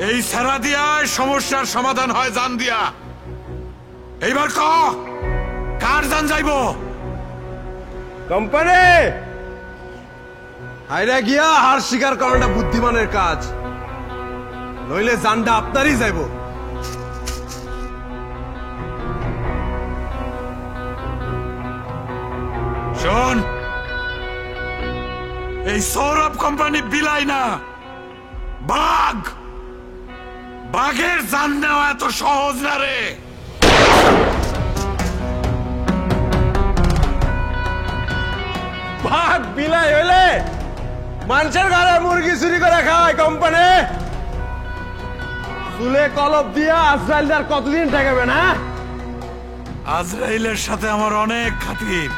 এই সারা দিয়ায় সমস্যার সমাধান হয় জান দিয়া। এইবার কার জান যাইব? কোম্পানি হাইরা গিয়া হার স্বীকার করাটা বুদ্ধিমানের কাজ, নইলে জানটা আপনারই যাইব। শোন, এই সৌরভ কোম্পানি বিলাই না, বাঘ। বাঘের জান নেওয়া এত সহজ না রে। বাঘ বিলাই হইলে মানুষের ঘরে মুরগি চুরি করে খাওয়ায় কোম্পানি। চুলে কলপ দিয়া আজরাইলদার কতদিন ঠেকাবে না? আজরাইলের সাথে আমার অনেক খাতির,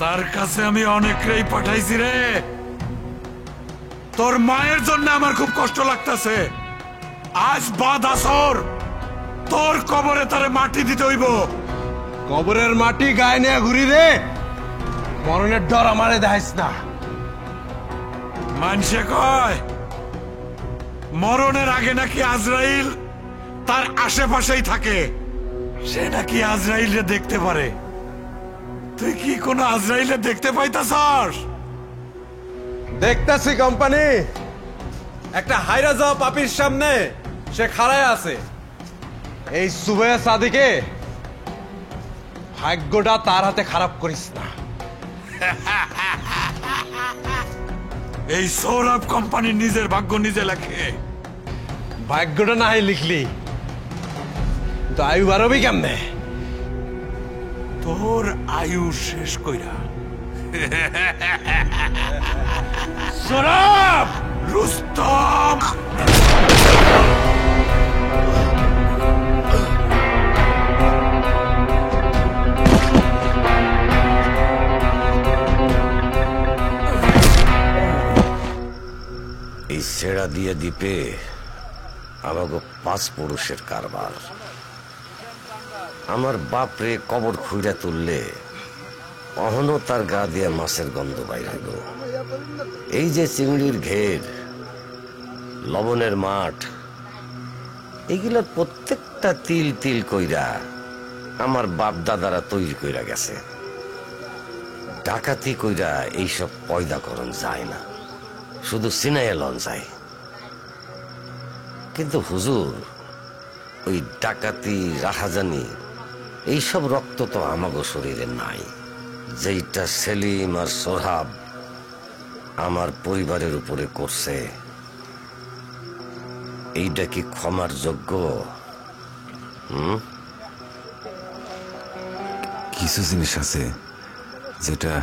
তার কাছে আমি অনেককেই পাঠাইছি রে। তোর মায়ের জন্য আমার খুব কষ্ট লাগতেছে। আজ বাদ আসর তোর কবরে তারে মাটি দিতে হইব। কবরের মাটি গায়ে নিয়ে ঘুরি রে, মরণের ডর আমারে দেখাইস না। মানুষে কয় মরণের আগে নাকি আজরাইল তার আশেপাশেই থাকে, সে নাকি আজরাইলে দেখতে পারে। তুই কি কোন আজরাইলে দেখতে পাইতাছস? দেখতেছি কোম্পানি, একটা হাইরা যাওয়া পাপির সামনে সে খাড়ায় আছে। এই সুবেয়া সাদিকে ভাগ্যটা তার হাতে খারাপ করিস না। এই সৌরভ কোম্পানি নিজের ভাগ্য নিজে লেখে। ভাগ্যটা না হয় লিখলি, তো আয়ু বাড়বি কেমনে? তোর আয়ু শেষ কইরা। সৌরভ, রুস্তম, এই ছেড়া দিয়ে দ্বীপে আমাকে 5 পুরুষের কারবার। আমার বাপরে কবর খুঁড়া তুললে অহনো তার গা দিয়ে মাছের গন্ধ বাইর হইব। এই যে চিংড়ির ঘের, লবণের মাঠ, এগুলোর প্রত্যেকটা তিল তিল কইরা আমার বাপ দাদারা তৈরি কইরা গেছে। ডাকাতি কইরা এইসব পয়দা করণ যায় না, শুধু সিনাইয়া লন যায়। কিন্তু হুজুর, ওই ডাকাতি রাহাজানি এইসব রক্ত তো আমাগো শরীরে নাই। যেইটা সেলিম আর সোহাব আমার পরিবারের উপরে করছে, এইটা কি ক্ষমার যোগ্য? কিছু জিনিস আছে যেটা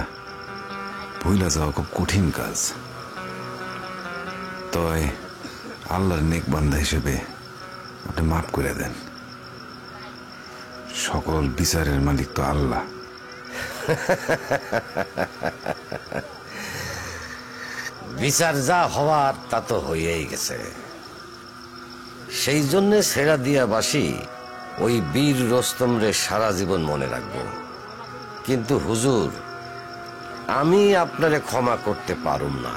ভুলা যাওয়া খুব কঠিন কাজ। তয় আল্লাহর নেক বান্দা হিসেবে আপনি মাফ করে দেন। সকল বিচারের মালিক তো আল্লাহ। বিচার যা হওয়ার তা তো হইয়াই গেছে। সেই জন্যে ছেড়া দিয়া বাসি ওই বীর রোস্তম রে সারা জীবন মনে রাখবো। কিন্তু হুজুর, আমি আপনারে ক্ষমা করতে পারুম না।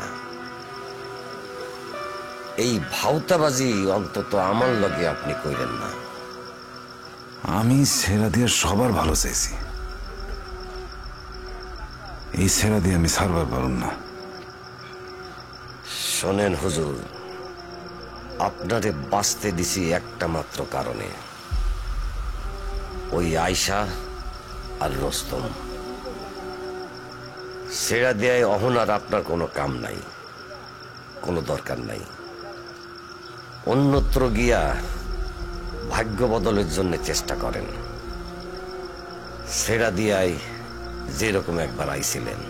এই ভাউতাবাজি অন্তত আমার লগে আপনি কইলেন না। আমি ছেড়া দিয়ে সবার ভালো চাইছি, এই ছেড়া দিয়ে আমি সারবার পারুম না। শোনেন হুজুর, আপনারে বাঁচতে দিছি একটা মাত্র কারণে, ওই আয়শা আর রোস্তম। ছেড়া দেয় অহনার আপনার কোনো কাম নাই, কোনো দরকার নাই। অন্যত্র গিয়া ভাগ্য বদলের জন্য চেষ্টা করেন। ছেড়া দিয়াই যেরকম একবার আইছিলেন।